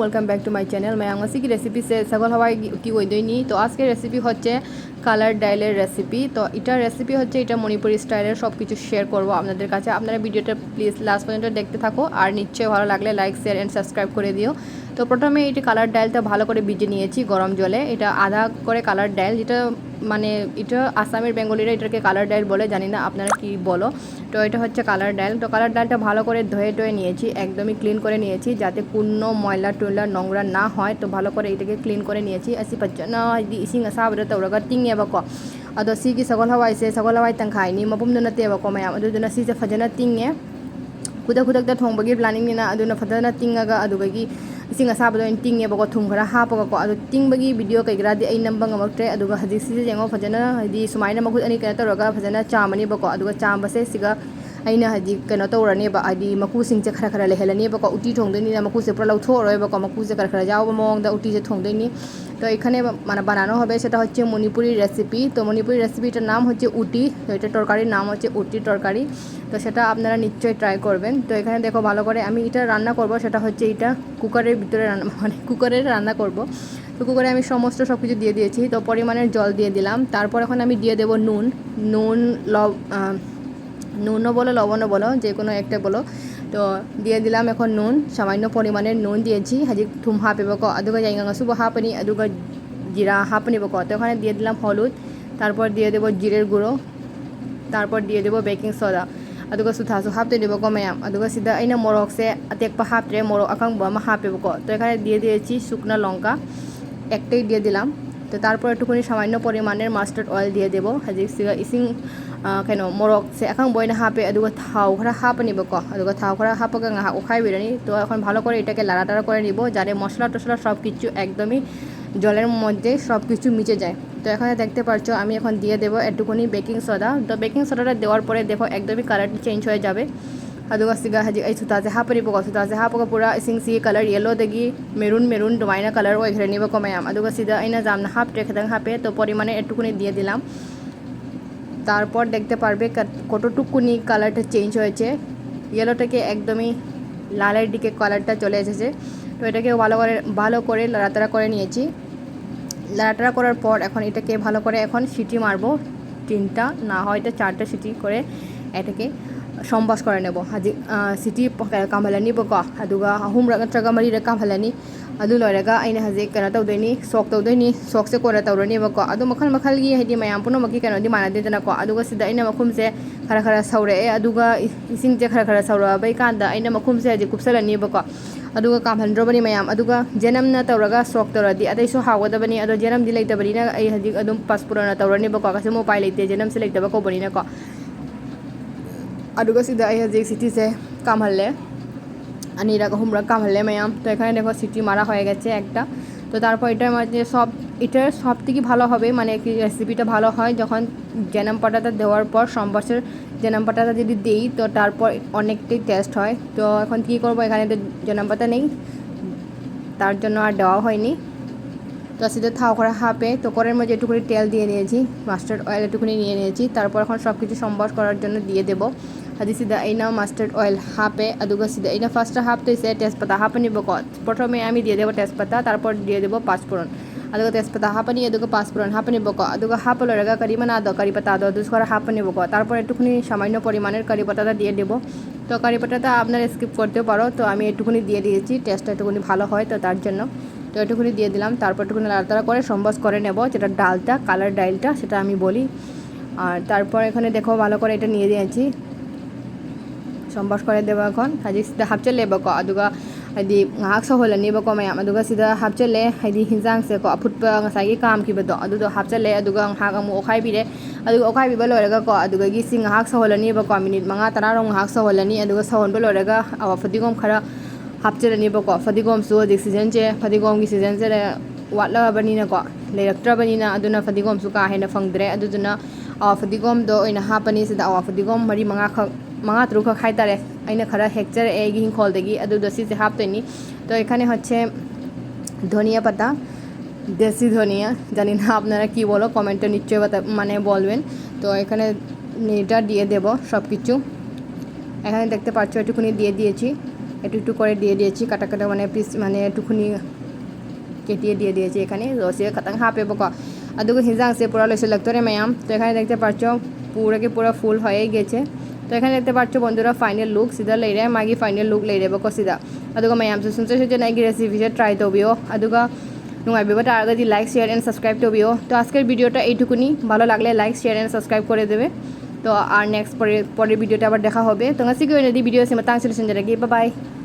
Welcome back to my channel. मैं आंगसी की recipe से सगल हवाई उठी होइदोइनी। तो आज के रेसिपি होच्छे कालार डाइलेर रेसिपि। तो इटार रेसिपि होच्छे इटा मणिपुरी स्टाइलेर सब किछु शेयर करबो आपनादेर काछे। आपनारा भिडियोटा प्लिज लास्ट पर्यन्त देखते थाको और निश्चय भालो लागले लाइक शेयर एंड सबस्क्राइब करे दिओ। तो प्रथमे एटी कालार डाइलटा भालो करे भिजिए निएछि गरम जले। एटा आधा करे कालार डाइल, जेटा মানে এটা আসামের বেঙ্গলিরা এটাকে কালার ডাইল বলে, জানি না আপনারা কি বলো। তো এটা হচ্ছে কালার ডাইল। তো কালার ডাইলটা ভালো করে ধুয়ে টয়ে নিয়েছি, একদমই ক্লিন করে নিয়েছি যাতে কোনো ময়লা টয়লা নোংরা না হয়। তো ভালো করে এটাকে ক্লিন করে নিয়েছি। আসি ফজনা হাইদি ইসিং আসাবদা তৌরাga tingꯉꯦꯕꯀꯣ ꯑꯗꯣ ꯁꯤꯒꯤ ꯁꯒꯣꯜ ꯍꯋꯥꯏꯁꯦ ꯁꯒꯣꯜ ꯍꯋꯥꯏ ꯇꯪꯈꯥꯏꯅꯤ, ꯃꯄꯨꯝꯗꯨ ꯅꯠꯇꯦꯕꯀꯣ ꯃꯌꯥꯝ꯫ ꯑꯗꯨꯗꯨꯅ ꯁꯤꯁꯦ ꯐꯖꯅ ꯇꯤꯡꯉꯦ, ꯈꯨꯗꯛꯇ ꯊꯣꯡꯕꯒꯤ ꯄ꯭ꯂꯥꯅꯤꯡꯅꯤꯅ ꯑꯗꯨꯅ ꯐꯖꯅ ꯇꯤꯡꯉꯒ ꯑꯗꯨꯒꯤ इसिंग असाबदो इन टिंगेबको थुम खरा हापगको अदो टिंगबगी वीडियो कईगरादी अई नंबा ngमक्ट्रे। अदुगा हजिक सिजे जेंगो फजना हदि सुमाइना मखुद अनि कने तौरगा फजना चामनीबको। अदुगा चामबसे सिगा अइना हदि कनो तौरनेबा हदि मकुसिंग चे खरा खरा लेहेलनेबको। उटी थोंदोइनी मकुसे पुरा लौथोरयबको, मकुसे खरा खरा जावबा मवंगदा उटी जे थोंदोइनी। तो एखाने माने बानानो होबे सेटा होच्छे मणिपुरी रेसिपि। तो मणिपुरी रेसिपिटार नाम होच्छे उटी। तो এটা তরকারির নাম হচ্ছে উটি তরকারি। তো সেটা আপনারা নিশ্চয়ই ট্রাই করবেন। তো এখানে দেখো ভালো করে আমি এটা রান্না করব, সেটা হচ্ছে এটা কুকারের ভিতরে রান্না, মানে কুকারের রান্না করব। তো কুকারে আমি সমস্ত সব কিছু দিয়ে দিয়েছি। তো পরিমাণের জল দিয়ে দিলাম। তারপর এখন আমি দিয়ে দেবো নুন। নুনও বলো লবণও বলো, যে কোনো একটা বলো। তো দিয়ে দিলাম এখন নুন, সামান্য পরিমাণের নুন দিয়েছি। হাজি থুম হাপেবকো আদুগা জায়গা সুবো হাপনি আদুগা জিরা হাপনিবকো। তো ওখানে দিয়ে দিলাম হলুদ, তারপর দিয়ে দেবো জিরের গুঁড়ো, তারপর দিয়ে দেবো বেকিং সোডা। अदुगा सुथासु हापतोइनेबको मैम। अदुगा सिदा अइना मोरक्से अतेकपा हापट्रे, मोरक आकांगबा मा हापेबको। तो एखाने दिए दिएछि शुकना लंका एकटाई दिए दिलाम। तो तारपर एकटुखानि सामान्य परिमाणेर मास्टार्ड अয়েল दिए देबो। हाजि सिगा इसिं केनो मोरक से आकांगबयना हापे अदुगा थाव खरा हापनिबको। अदुगा थाव खरा हापगा ngahak ओखाइबिरानि। तो এখন ভালো করে এটাকে লাড়াটাড়া করে নিব যাতে মশলা টশলা সব কিছু একদমই জলের মধ্যে সব কিছু মিশে যায়। তো এখানে দেখতে পাচ্ছো আমি এখন দিয়ে দেবো একটুখানি বেকিং সোডা। তো বেকিং সোডাটা দেওয়ার পরে দেখো একদমই কালারটি চেঞ্জ হয়ে যাবে। अदुगा सिगा हजी आई सुतासे हापनिबको। सुतासे हापगा पूरा इसिंग सी कलर येलो दगी मेरून मेरून दुमाइना कलर ओइग्रनिबको मैम। अदुगा सिदा आइना जामना हापट्रे खदां हापे। तो परिमाणे একটুখানি দিয়ে দিলাম। তারপর দেখতে পারবে কতটুকুনি কালারটা চেঞ্জ হয়েছে, ইয়েলো থেকে একদমই লালের দিকে কালারটা চলে এসেছে। তো এটাকে ভালো করে লাড়াতাড়া করে নিয়েছি। লাড়াটাড়া করার পর এখন এটাকে ভালো করে এখন সিটি মারবো, 3টা না হয়তো 4টা সিটি করে এটাকে সম্বাস করে নেব। হাজি সিটি কামहलानिबको अदुगा अहुमरक नत्रगा मरीरक कामहलानि। अदु लोइरगा अइना हजे कनो तौदोइनि सोक तौदोइनि, सोकसे कोरा तौरनिबको। अदु मखल मखलगी हाइदि मयाम पुनमकी कनोदि मानादेदनाको। अदुगा सिदा अइना मखुमसे खरा खरा सौरए। अदुगा इसिंगजे खरा खरा सौरबाय कांदा अइना मखुमसे हजे कुपसलनिबको। अदुगा कामहलद्रबनि मयाम। अदुगा जेनमना तौरगा सोक तौरदि अतैसो हावगदबनि। अदो जेनमदि लैतबनिना अइ हजि अदुम पासपुरना तौरनिबको। कासे मोपाय लैते जेनमसे लैतबको बनिनाको। अदुगा सिदा आई हजी सिटी से कामहल्ले अनिरक हुमरक कामहल्ले मैम। तो एखाने देखो सिटी मारा हो गेছে একটা। তো তারপর এটার মধ্যে এটার সব থেকে ভালো হবে, মানে কি রেসিপিটা ভালো হয় যখন জেনাম পাতাটা দেওয়ার পর সম্বাসের জেনাম পাতাটা যদি দেই তো তারপর অনেকটাই টেস্ট হয়। তো এখন কী করবো, এখানে তো জেনাম পাতা নেই তার জন্য আর দেওয়া হয়নি। তো সিধা থাও করে হাপে। তো কড়াইয়ের মধ্যে একটুখানি তেল দিয়ে নিয়েছি, মাস্টার্ড অয়েল একটুখানি নিয়ে নিয়েছি। তারপর এখন সব কিছু সম্বাস করার জন্য দিয়ে দেবো। হাজি সিধা এইনা মাস্টার্ড অয়েল হাপে। আদুগা সিধা এইনা ফার্স্টটা হাপ তৈছে তেজপাতা হাপনিবको। প্রথমে আমি দিয়ে দেবো তেজপাতা, তারপর দিয়ে দেবো পাঁচফোড়ন। अदुगा तेजपाता हापनी अदुगा पाँचफोरन हापनिबको। अदुगा हापलोरगा करिमानादो करिपातादो दुसरा हापनिबको। तारपर एकटुखानि सामान्य परिमाणेर करिपाताटा দিয়ে দেব। তো কারিপাতাটা আপনারা স্কিপ করতেও পারো, তো আমি একটুখানি দিয়ে দিয়েছি টেস্টটা একটুখানি ভালো হয় তো তার জন্য। তো একটুখানি দিয়ে দিলাম। তারপর একটুখানি লাড়াতাড়া করে সম্বাস করে নেব, যেটা ডালটা কালার ডাইলটা সেটা আমি বলি। আর তারপর এখানে দেখো ভালো করে এটা নিয়ে দিয়েছি, সম্বাস করে দেবো। এখন হাজি সিধা हापचलेबको। अदुगा हाइदि ngahak सहोलनिबको मैम। अदुगा सिधा हापचले हाइदि हिंजांगसेको अफुटपा ngसाइगि कामखिबदो अदुदो हापचले। अदुगा ngahak amu ओखाइबिरे। अदुगा ओखाइबिबा लोइरगाको अदुगागि सि ngahak सहोलनिबको मिनिट 5-10 रो ngahak सहोलनि। अदुगा सहोनबा लोइरगा आवा फदिगोम खरा हापचलनिबको। फदिगोमसु हजिक सीजनसे फदिगोमगि सीजनसे वाटलाबनिनाको लेरक्ट्रबनिना अदुना फदिगोमसु का हेना फंगद्रे। अदुदुना आवा फदिगोमदो ओइना हापनि। सिदा आवा फदिगोम 4-5 तरुक खाइतारे अइना खरा हेक्चर एगी हिंखोलदगी अदुदो सिसे हापतोइनि। तो एखाने होच्छे धनिया पाता, देसी धनिया, জানি না আপনারা কি বলো, কমেন্টে নিশ্চয়ই মানে বলবেন। তো এখানে এটা দিয়ে দেব সব কিছু। এখানে দেখতে পাচ্ছ একটুখানি দিয়ে দিয়েছি। একটু একটু করে দিয়ে দিয়েছি কাটা কাটা মানে পিস মানে একটুখানি কেটিয়ে দিয়ে দিয়েছি এখানে রসে খাতাং হাপেবকো আদুগো হিজাংসে পুরো লইসলাগতরে ম্যাম তো এখানে দেখতে পাচ্ছ পুরো ফুল হয়ে গেছে তো এখানে দেখতে পাচ্ছ বন্ধুরা ফাইনাল লুক সিধা লেরে মাগি ফাইনাল লুক লেরেবকো সিধা aduga mayamsu sunse suje nagi recipe je try tobio aduga nungaibibo tar aগে লাইক শেয়ার এন্ড সাবস্ক্রাইব তবিও তো আজকের ভিডিওটা এইটুকুনি ভালো লাগলে লাইক শেয়ার এন্ড সাবস্ক্রাইব করে দেবে তো আর নেক্সট পরের ভিডিওটা আবার দেখা হবে তো ngasigoi nadi video se matang solution jara gi bye bye